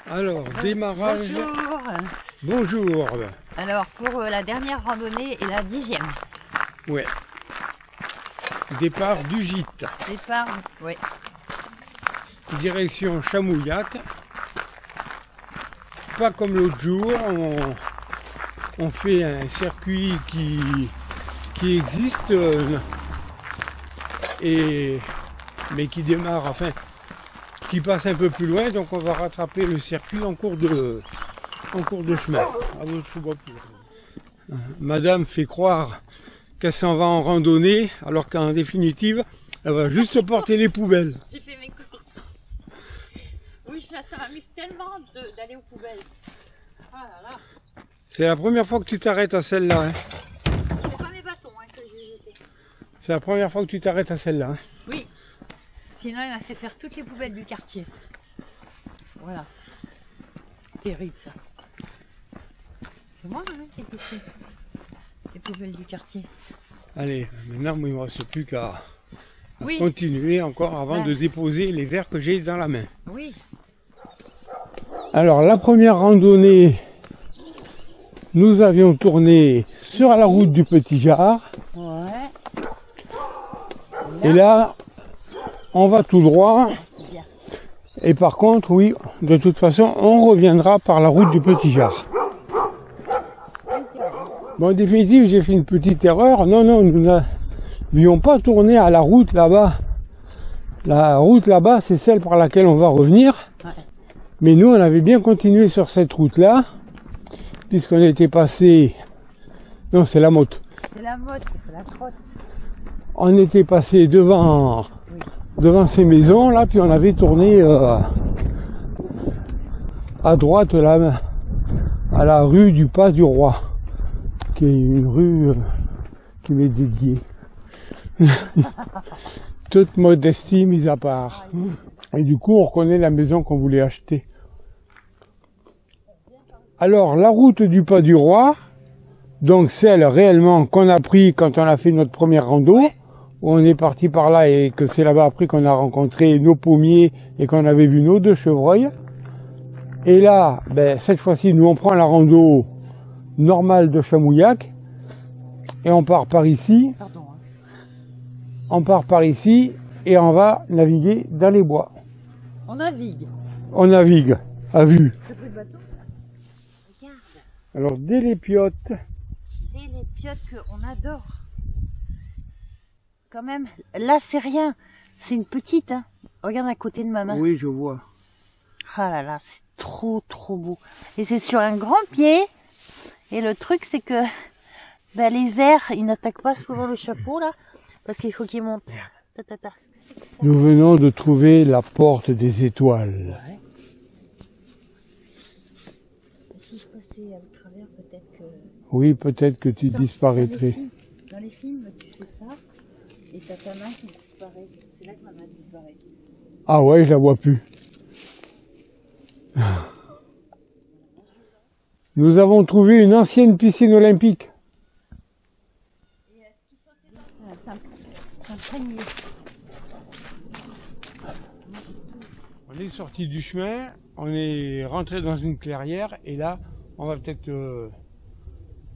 Alors, démarrage. Bonjour. Bonjour. Alors, pour la dernière randonnée et la 10e. Ouais. Départ du gîte. Départ, oui. Direction Chamouillac. Pas comme l'autre jour, on fait un circuit qui existe, mais qui démarre, enfin, qui passe un peu plus loin, donc on va rattraper le circuit en cours de chemin. Madame fait croire qu'elle s'en va en randonnée, alors qu'en définitive, elle va juste porter les poubelles. J'ai fait mes courses. Oui, ça m'amuse tellement d'aller aux poubelles. Ah là là. C'est la première fois que tu t'arrêtes à celle-là. Hein. C'est pas mes bâtons que j'ai jetés. C'est la première fois que tu t'arrêtes à celle-là. Hein. Oui. Sinon, il m'a fait faire toutes les poubelles du quartier. Voilà. Terrible ça. C'est moi qui ai tout fait. Les poubelles du quartier. Allez, maintenant, il ne me reste plus qu'à oui. continuer encore avant de déposer les verres que j'ai dans la main. Oui. Alors, la première randonnée, nous avions tourné sur la route du Petit Jard. Ouais. Et là, on va tout droit. Et par contre, oui, de toute façon, on reviendra par la route du Petit Jard. Bon, en définitive, j'ai fait une petite erreur. Non, nous n'avions pas tourné à la route là-bas. La route là-bas, c'est celle par laquelle on va revenir. Ouais. Mais nous, on avait bien continué sur cette route-là, puisqu'on était passé... Non, c'est la motte. C'est la motte, c'est la crotte. On était passé devant ces maisons, là, puis on avait tourné à droite, là, à la rue du Pas du Roi, qui est une rue qui m'est dédiée. Toute modestie mise à part. Et du coup, on reconnaît la maison qu'on voulait acheter. Alors, la route du Pas du Roi, donc celle réellement qu'on a pris quand on a fait notre première rando, où on est parti par là et que c'est là-bas après qu'on a rencontré nos pommiers et qu'on avait vu nos 2 chevreuils. Et là, cette fois-ci, nous on prend la rando normale de Chamouillac et on part par ici. On part par ici et on va naviguer dans les bois. On navigue. On navigue, à vue. Regarde. Alors, des lépiotes. Des lépiotes qu'on adore. Quand même, là c'est rien. C'est une petite, hein. Regarde à côté de ma main. Oui, je vois. Ah là là, c'est trop beau. Et c'est sur un grand pied. Et le truc, c'est que les vers, ils n'attaquent pas souvent le chapeau, là. Parce qu'il faut qu'ils montent. Nous venons de trouver la porte des étoiles. Ouais. Si je passais à travers, peut-être que... Oui, peut-être que tu disparaîtrais. Dans les films, tu fais ça, et t'as ta main qui disparaît. C'est là que ma main disparaît. Ah ouais, je la vois plus. Nous avons trouvé une ancienne piscine olympique. On est sorti du chemin, on est rentré dans une clairière et là, on va peut-être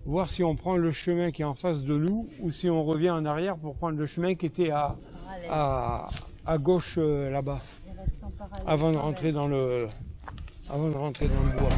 voir si on prend le chemin qui est en face de nous ou si on revient en arrière pour prendre le chemin qui était à gauche là-bas, avant de rentrer dans le bois.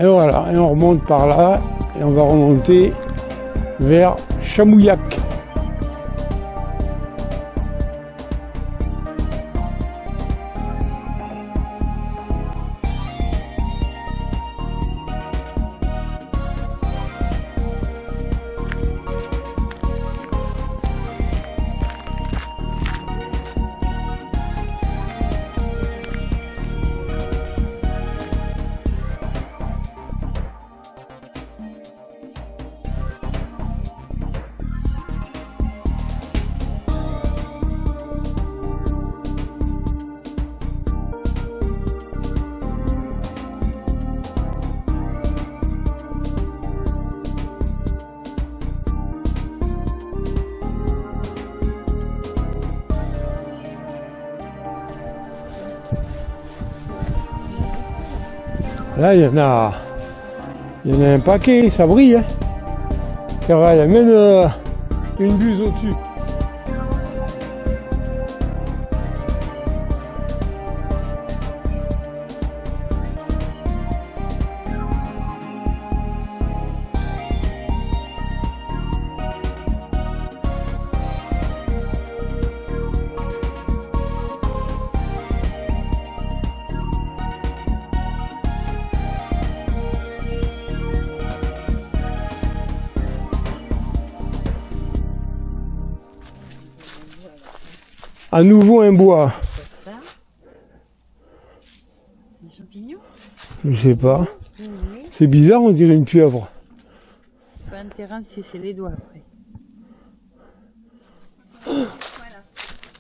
Et voilà, et on remonte par là, et on va remonter vers Chamouillac. Là, il y en a un paquet, ça brille. Hein. Car il y a même une buse au-dessus. À nouveau un bois. Ça. Des champignons? Je sais pas. C'est bizarre, on dirait une pieuvre. Pas un terrain parce que c'est les doigts après.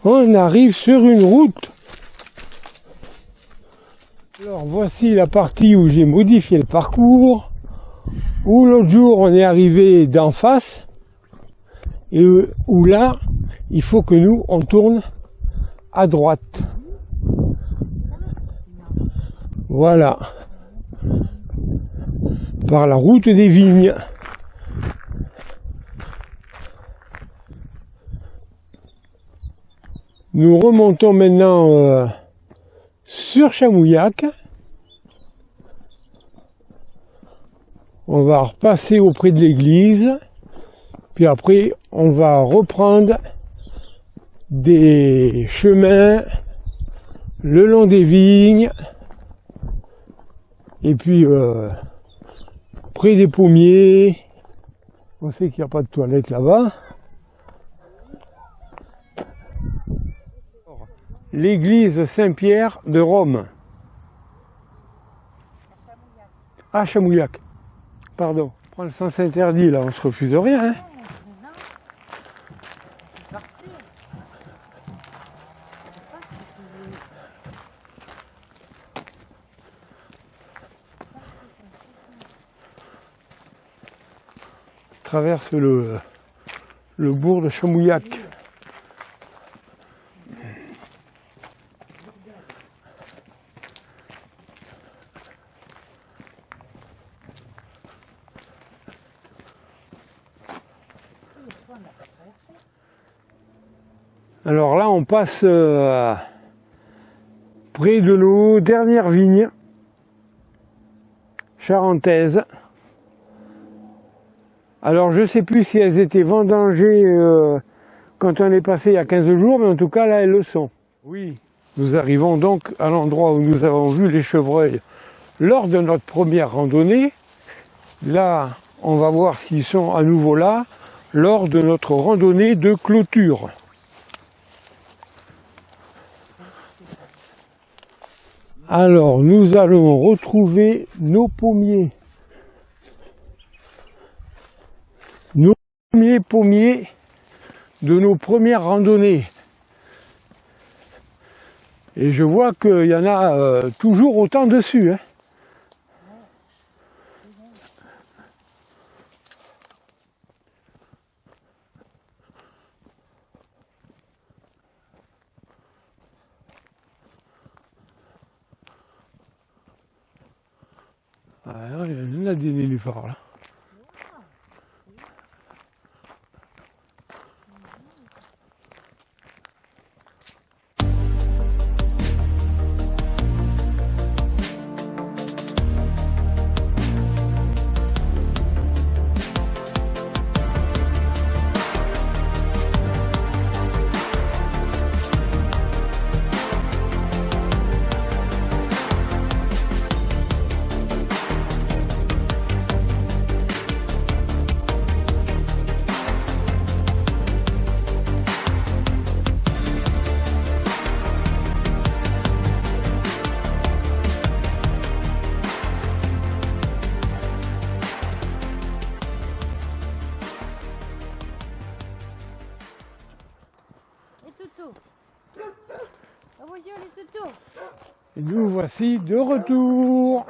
On arrive sur une route. Alors voici la partie où j'ai modifié le parcours. Où l'autre jour on est arrivé d'en face. Et où là, il faut que nous on tourne à droite. Voilà. Par la route des vignes. Nous remontons maintenant sur Chamouillac. On va repasser auprès de l'église. Puis après, on va reprendre des chemins le long des vignes. Et puis, près des pommiers. On sait qu'il n'y a pas de toilette là-bas. L'église Saint-Pierre de Rome. Ah, Chamouillac. Pardon. Prends le sens interdit, là, on se refuse rien. Hein. Traverse le bourg de Chamouillac. Alors là, on passe près de nos dernières vignes charentaises. Alors je ne sais plus si elles étaient vendangées quand on est passé il y a 15 jours, mais en tout cas là elles le sont. Oui, nous arrivons donc à l'endroit où nous avons vu les chevreuils lors de notre première randonnée. Là, on va voir s'ils sont à nouveau là lors de notre randonnée de clôture. Alors, nous allons retrouver nos pommiers. Nos premiers pommiers de nos premières randonnées. Et je vois qu'il y en a toujours autant dessus. Hein. Alors, il y en a des nénuphars là. Et nous voici de retour.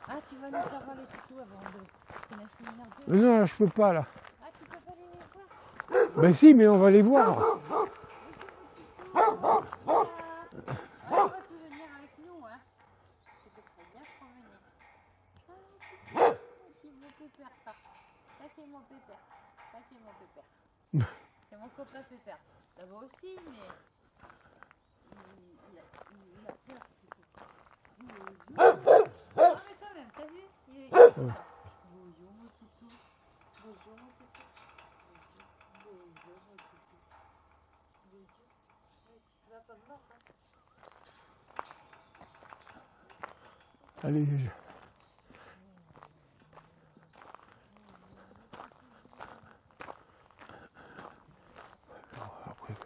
Ah, tu vas nous faire voir les toutous avant de qu'on a fini un peu. Non, là, je peux pas là. Ah, tu peux pas aller les voir? Ben si, mais on va les voir. Ah, on va tous venir avec nous, hein. Tu peux très bien te promener. Ah, c'est mon pépère, ça. Ça, c'est mon pépère. Ça, c'est mon pépère. C'est mon copain pépère. Ça va aussi, mais il a peur. Ah, mais quand même, t'as vu? Bonjour, mon toutou. Bonjour, mon toutou. Bonjour, mon toutou. Bonjour. Tu vas pas me mordre, hein? Allez. Après.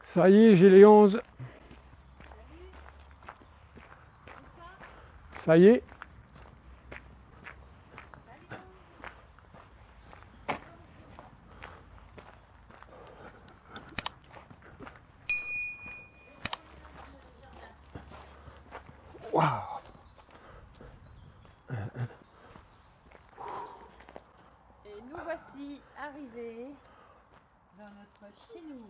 Ça y est, j'ai les 11. Ça y est. Waouh. Et nous voici arrivés dans notre chez nous.